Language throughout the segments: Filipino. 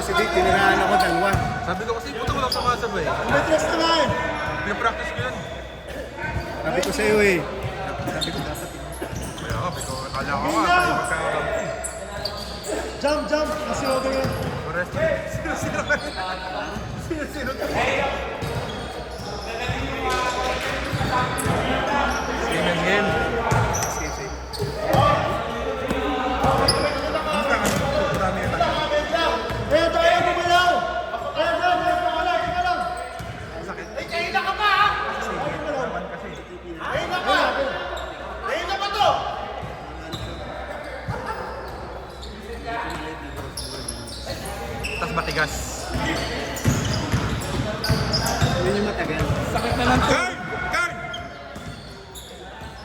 si Dick, tinirahan ako dalawa. Sabi ko kasi, puto walang sumasabay. May tres na lang! Pinapractice ko yun. Sabi ko sa'yo eh. Sabi ko dapat yun. Kaya ka, akala ko nga, tayo magkakampi. Jump, jump! Kasi okay yan. Pares, sino-sino ka rin. Sino-sino ka rin. Same again. Tas matigas. Yun yung matagal. Sakit na lang to. Guard! Guard!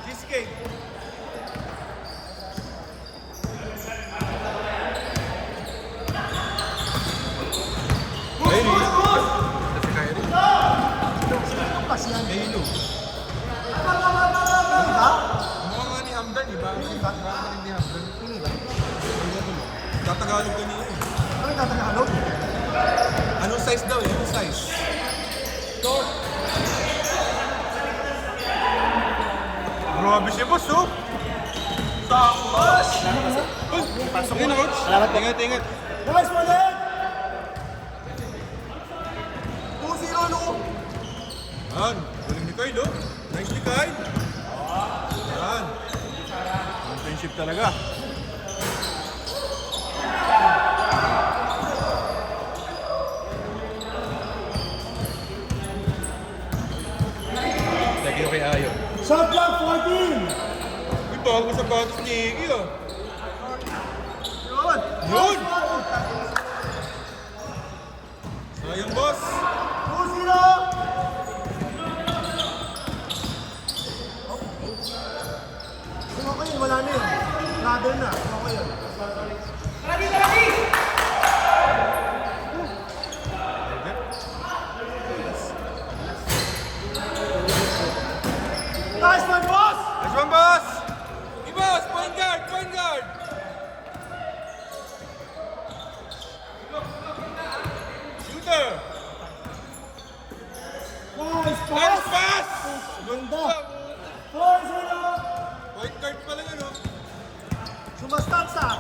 Cheesecake. Ayun. Kasi kaya rin. Pas yan. Halo. Diba? Mukha nga ni Hamdan, iba? Mukha nga ni Hamdan. Tatagalog ka niya. Ano yung Tagalog? Anong size daw? Anong size? Short. Grabe siya, boss, oh! Sakos! Pasok Ayun, mo. coach. Salamat po. Ingat, ingat. Nice one, Ed! 2-0, no? Yan. Galing ni Kyle, oh. Nice ni Kyle. Yan. Championship talaga. Lagi kay Ayo. Shot clock, 14! Uy, bago sa batos ni Iggy, oh. Yun! Yun! Nice one! Sayang, boss. 2-0! Okay yun, wala na yun. Brother na. Okay yun. Nice one, boss! Nice one, boss! Hey, boss! Point guard! Point guard! Shooter! Nice Nice pass! pass! Ganda! 4-0! Point guard pala yun, oh. Sumastats ah!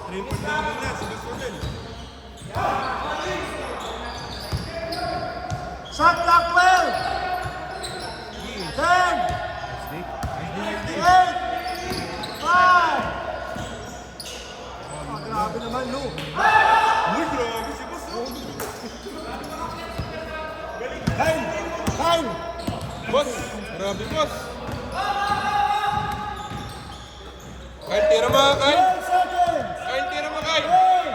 Triple double na, si Gasol. Shot clock 12! 10! 8! 5! Oh, grabe naman, Lu! Uy, grabe si boss, oh. Time! Time! Boss! Grabe, boss! Kyle, tira mo, Kyle! 12 seconds! Kyle, tira mo, Kyle! Hey!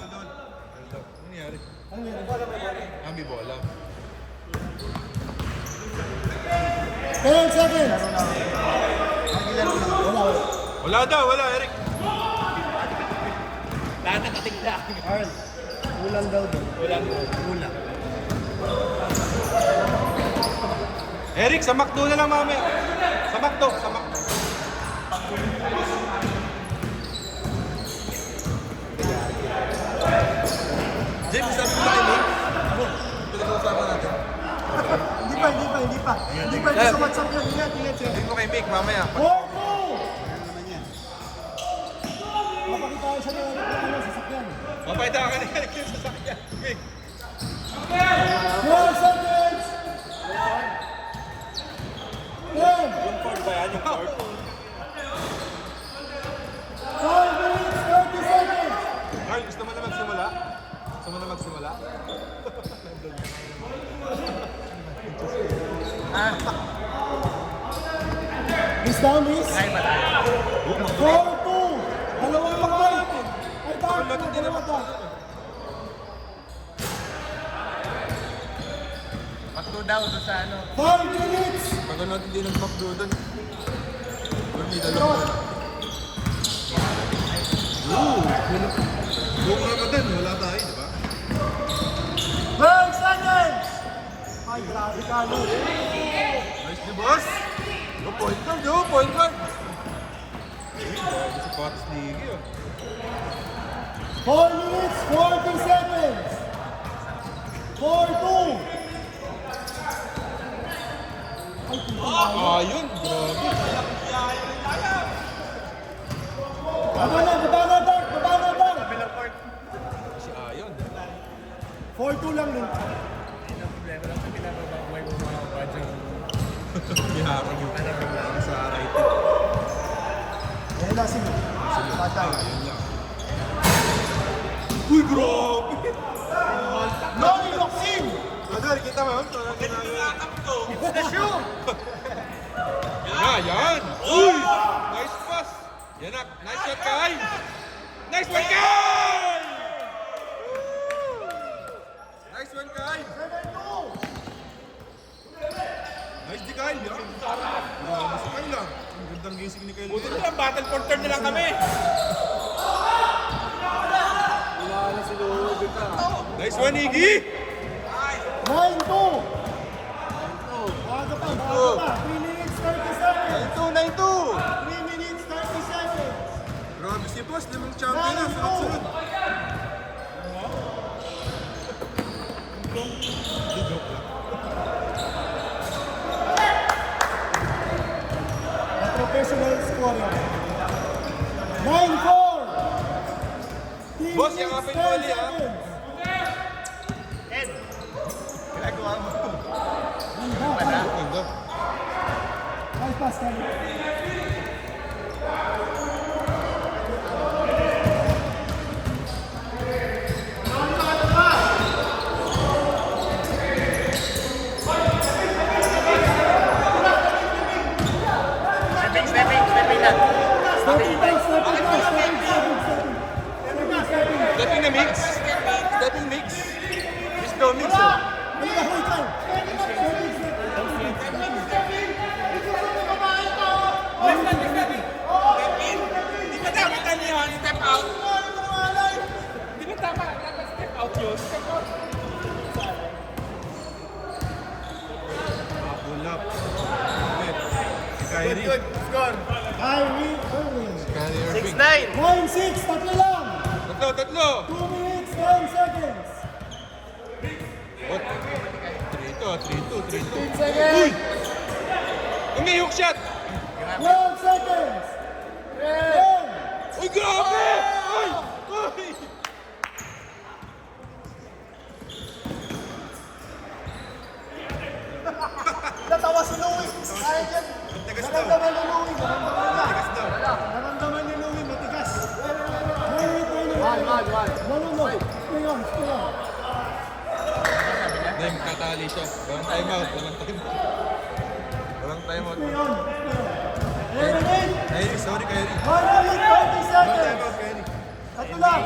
Doon. Ano nangyari? Ano yan? Bola, bola. Ami bola. 10 seconds! Wala, wala. Wala daw, wala, Eric. Carl, kulang daw doon. Kulang. Eric, sa McDo na lang mamaya. Sa McDo, sa McDo. James, sabi mo na kay Nick? Pinag-uusapan natin. Hindi pa. Hindi pa sa WhatsApp yan. Ingat, sir. Sabi mo kay Mick mamaya. 4-2! Mapakita ko siya ng sasakyan. Mapahita ka ni Eric yung sasakyan. Mick. 12 seconds! 10! Yung Ford ba yan? Yung Ford? 5 minutes, 30 seconds! Carl, gusto mo na magsimula? Gusto mo na magsimula? Miss down, miss. Ay, malayo. 4-2! Dalawang makay! Ay, dahil na, dalawa ta. McDo daw doon sa ano. 5 minutes! Pagod natin din ng McDo doon. Hindi dalawa. Buong Ramadan, wala tayo, di ba? 12 seconds! Ay, grabe ka, no? Nice ni boss! Go point guard, go point guard! Uy, grabe si Patis Ligi, oh. 4 minutes, 40 seconds. 4-2. Ayun, grabe. Baba na, Dark. Si Ayon. 4-2 lang din. Biharang yung sa right. Yan na, sige. Patay. Ayun lang. Uy, grabe! Noni Locsin! Brother, kita mo yun? Parang ginagawa to. It's the shoe! Yan! Uy! Nice pass! Yan na, nice shot, Kai! Nice one, Kai! Nice one, Kai! 7-2. Nice di, Kyle! Grabe si Kyle lang. Ang gandang gising ni Kyle. Buti na lang, battle for turn na lang kami. Nice one, Iggy! 9-2. Bago pa. 3 minutes, 30 seconds. 9-2! 3 minutes, 30 seconds. Grabe si boss, limang champion na, sunod-sunod. A professional scorer. 9-4. 3 Boss, minutes, yakapin 10 mo ulit, ha? seconds. Ginagawa mo. Nice pass, Kyle. Stepping na mix. Stepping mix. Miss daw mix, oh. Di ba dapat ano yun? Step out? Di ba dapat step out yun? Step out. Pull up. Okay. Si Kyrie. Kyrie Irving. Kyrie Irving. 9-6, tatlo lang. Tatlo. 2 minutes, 10 seconds. What? 3-2. 15 seconds. Uy! May hook shot! 12 seconds. 10. Uy, grabe! Uy! Uy! Natawa si Louie. Kahit yan. Matigas daw. Naramdaman ni Louie. Matigas daw. Naramdaman ni Louie, matigas. No. Stay on. Dahil katali siya. Walang time out. Stay on. 11. Kyrie, sorry Kyrie. 1 minute, 30 Walang seconds. time out, Kyrie. Tatlo lang.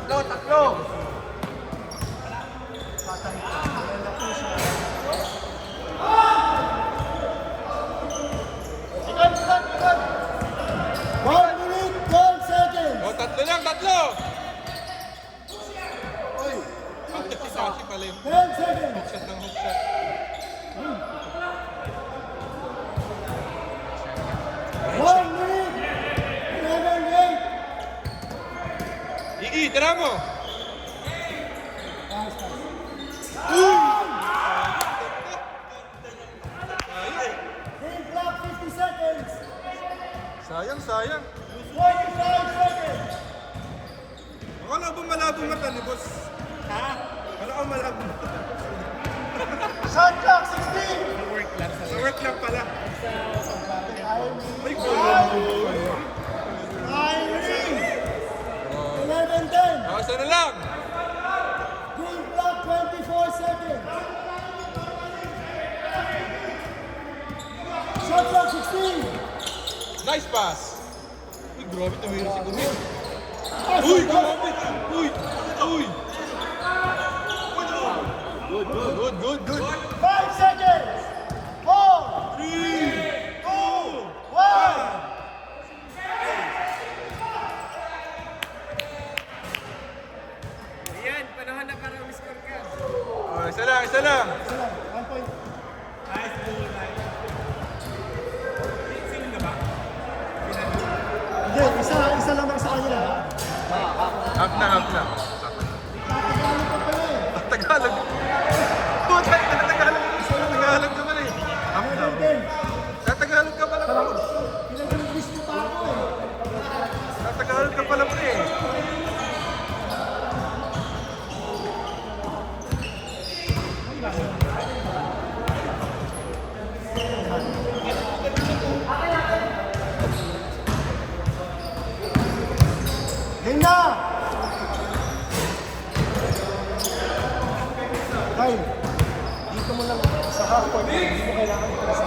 Tatlo. One minute, 12 seconds. Oh, tatlo! Si Sashi pala yung 10 seconds. hook shot ng hook shot. One minute, 11-8. Iggy, tira mo! Game clock, 50 seconds. Sayang. 45 seconds. Akala ba malabong mata ni boss? Ha? Akala ko malabong mata. Shot clock, 16. Sa work lang pala. Ay, Kyrie. 11-10. Nakasa na lang! Game clock, 24 seconds. Shot clock, 16. Nice pass! Uy, grabe tumira si Gumi. Uy, grabe! Uy! Good. 5 seconds. 4, 3, 2, 1. Ayan, panahon na para umiscore ka. Oh, isa lang. Isa lang, 1 point. Nice goal, nice. Sino na ba? Hindi, isa lang sa kanila. Ah, half na. Tagalog ka pala eh. Tagalog. Puta, Tagalog. Tagalog ka pala eh. Half na. Tagalog ka pala bro. Pinag-English mo pa ako eh. Tagalog ka pala pre. Game na! Kyle, dito mo lang sa half-court. Hindi mo kailangan ito sa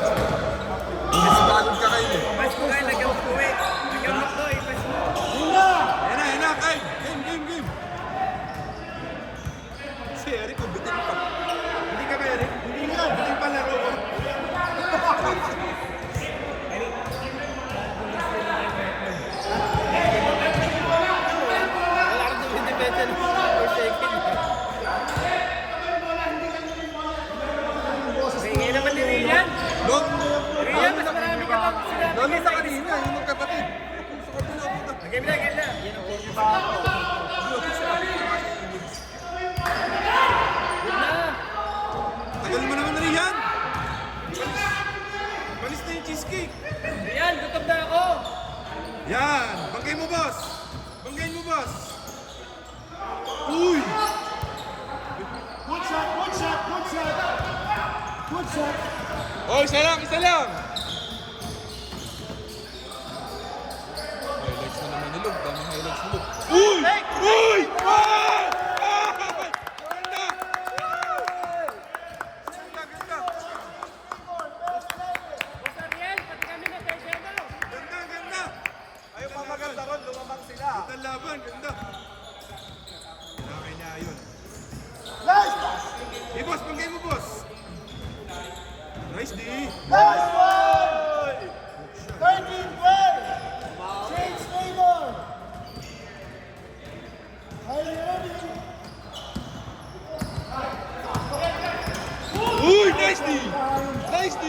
Mas pagod ka kayo eh. Pas ko kayo, lagyan ko eh. Lagyan mo to, ipas mo. Game na! Yan na, Kyle. Game. Si Eric, bitin pa. Hindi ka ba, Eric? Hindi yan! Hindi pa laro ko. Wala kang independent for second. Ngayon naman ni Rian. Long. Rian, mas marami ka pang sinabi. Lalo sa kanina, yung magkapatid. Sa kabila, puta. Game na. Yan ang Tagal mo naman na rin yan. Palis na yung cheesecake. Rian, gutom na ako. Yan. Bangkay mo, boss. Bangkayin mo, boss. Uy. Good shot! Good shot! Good shot! Good shot! Oh, isa lang. Highlights na naman nilog. Daming highlights nilog. Uy! Uy! Ah! Ganda! Ganda! Basta Rian, pati kami na tayo na. Ganda! Ayaw pa maganda ron, lumamang sila. Ganda laban, ganda. Kailangan niya yun. Nice pass! Hey, boss, bangkay mo, boss. Nice, D. Nice one! 13-12! Change favor! Kyrie Irving! Uy, nice, D. Nice, D.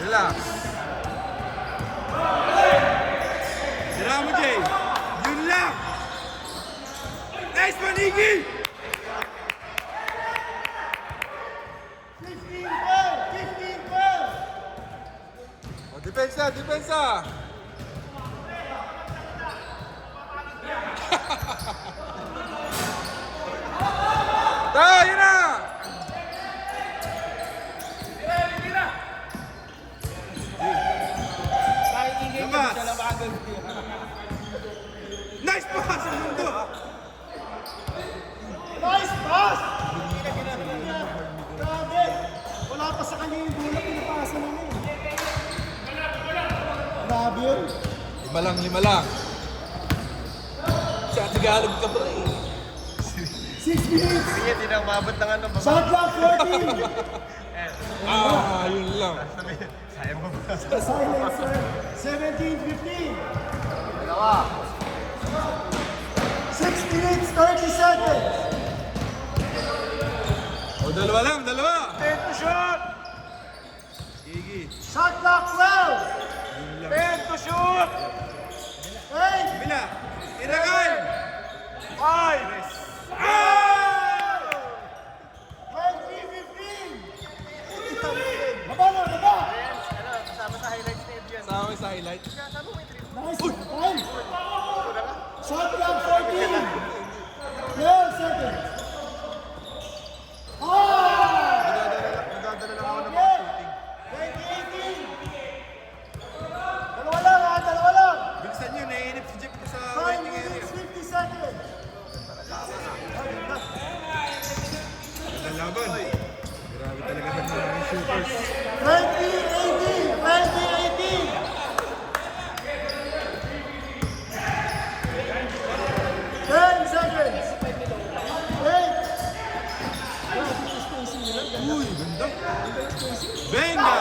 Relax. Sira mo, Jay. Yun lang. Nice, Manigi. 15-12! 15-12! Oh, depensa. Tayo na. Labas. Nice pass, Mundo. Nice pass! Grabe! Wala pa sa kanya yung bola, pinapasa na niya. Grabe yun. Lima lang. Sa Tagalog ka pa eh. 6 minutes! Hindi na umabot ng ano. Shot clock 14! Yun lang. Silencer! 17-15! 6 minutes, 30 seconds! O, dalawa lang. Ten to shoot! Gigi. Shot clock 12! Ten to shoot! 8! Bila. Iragal. Five! 20-15! Baba na, baba! Kasama sa highlights ni Adrian. Sama sa highlight. Nice time! Shot clock 14! 12 seconds! Nagdadala lang ako ng mga shooting. 2018! Dalawa lang! Bilisan nyo, naiinip si Jeff ko sa 5 waiting area. minutes, 50 seconds! Lalaban. Grabe talaga ng mga shooters. 2018! 2018! 10 seconds! 8! Uy, ganda. Venga!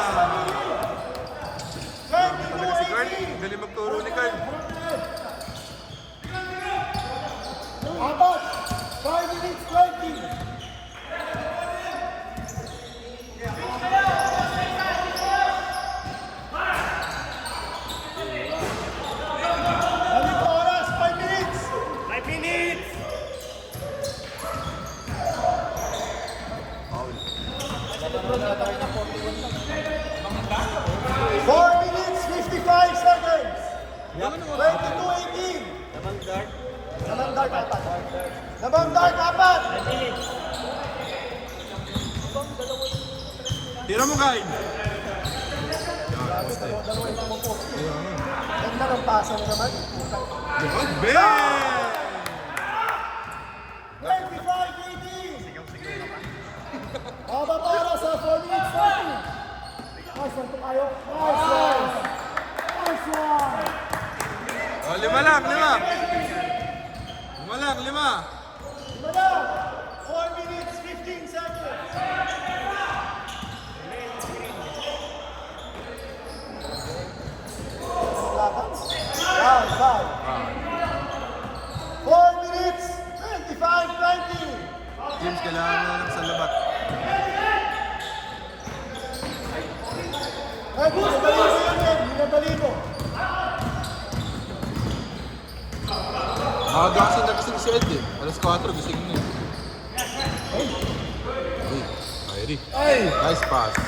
Talaga si Carl. Galing magturo ni Carl. Apat! 5 minutes, 20! Lamang dark apat. Lamang dark apat. Tira mo, Kyle. Dalawa yung tumupo. Ganda ng pasa mo naman. Good, Ben! 25-18. Haba para sa 4 minutes 40. Nice one to kayo. Nice. Nice one. Oh, lima lang, lima. Lima lang, lima. Lima lang. 4 minutes 15 seconds. Round 5. 4 minutes 25-20. James, kailangan mo na ng salabat. Ay, minadali mo yan. Minadali mo. Maaga kasi nagising si Ed eh. Alas 4, gising niya. Ay, Kyrie. Nice pass.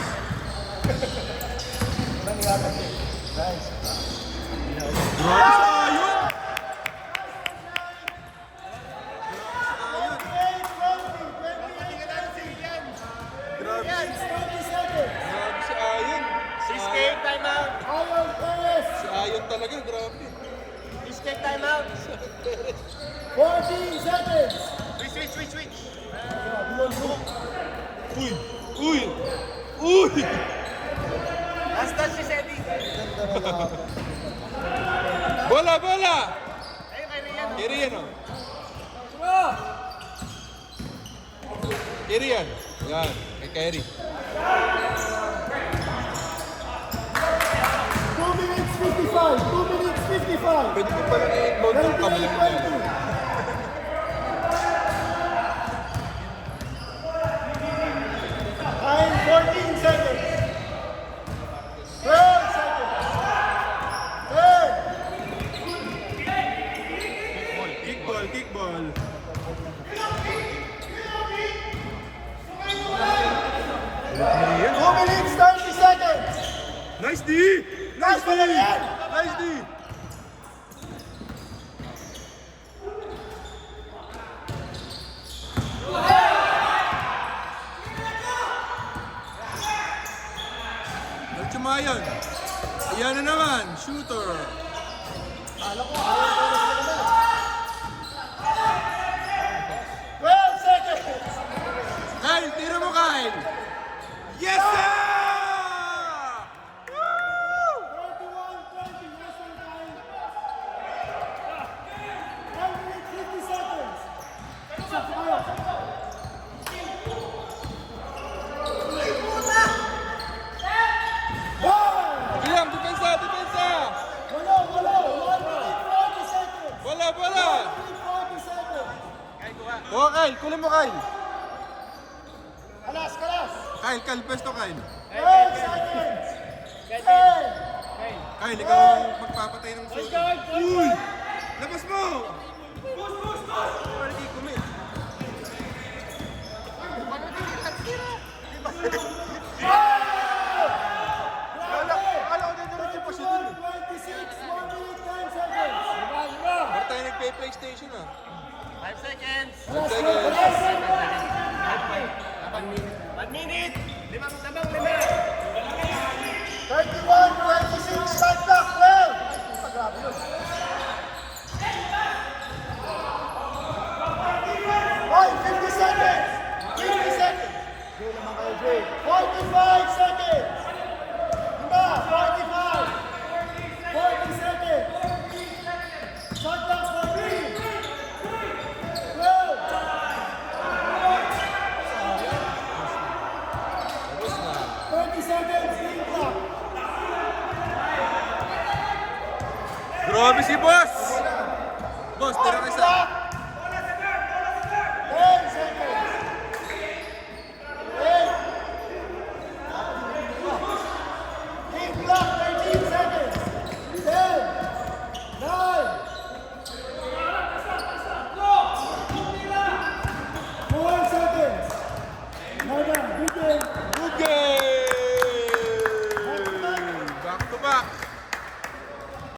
Nice. Grabe sa ayun! 28-20. Grabe, 20 seconds. grabe si Ayon. Cheesecake timeout. Ayon Perez. Si Ayon talaga, grabe. Cheesecake timeout. 14 seconds. Switch. Uy! Uy! Uy! Last touch si Sedi. Bola, bola! Ayun kay Rian. Kyrie yan oh. Kyrie yan. Yan, kay Kyrie. 2 minutes 55. 2 minutes 55. Pwede ko pala na-inbound ng kabilang mo yan. 28-20. Time 14 seconds. 12 seconds. 10. Kickball, kickball. Kyrie yan. 2 minutes 30 seconds. Nice D! Nice pala yan. Nice D! Nagsumayon. Ayan na naman, shooter. 12 seconds. Kyle, tira mo Kyle! Yes sir! 31-20. Yes, sir, time. 1 minute 50 seconds. Isa pa kayo. Bang! William, depensa, depensa! Wala. 1 minute 40 seconds. Bola, bola! 1 minute 40 seconds. Oh, Kyle, kunin mo Kyle. Kalas. Kyle, pwesto Kyle. 12 seconds. 10. Kyle, ikaw ang magpapatay ng shooter. Uy! Labas mo! Para di kumit. Kala ko na naman yung pasyon dun. 26, 1 minute 10 seconds. Para tayo nagpe-PlayStation ah. 5 seconds. 5 seconds. 1 minute. 5. 31-26, shot clock 12. Grabe yun. 50 seconds. 50 seconds. Jay naman kayo, Jay. 45 seconds. Diba? 45. 40 seconds. Shot clock 14. 12. Tapos na. 30 seconds. Game clock. Grabe si boss! Boss, tira ka sa...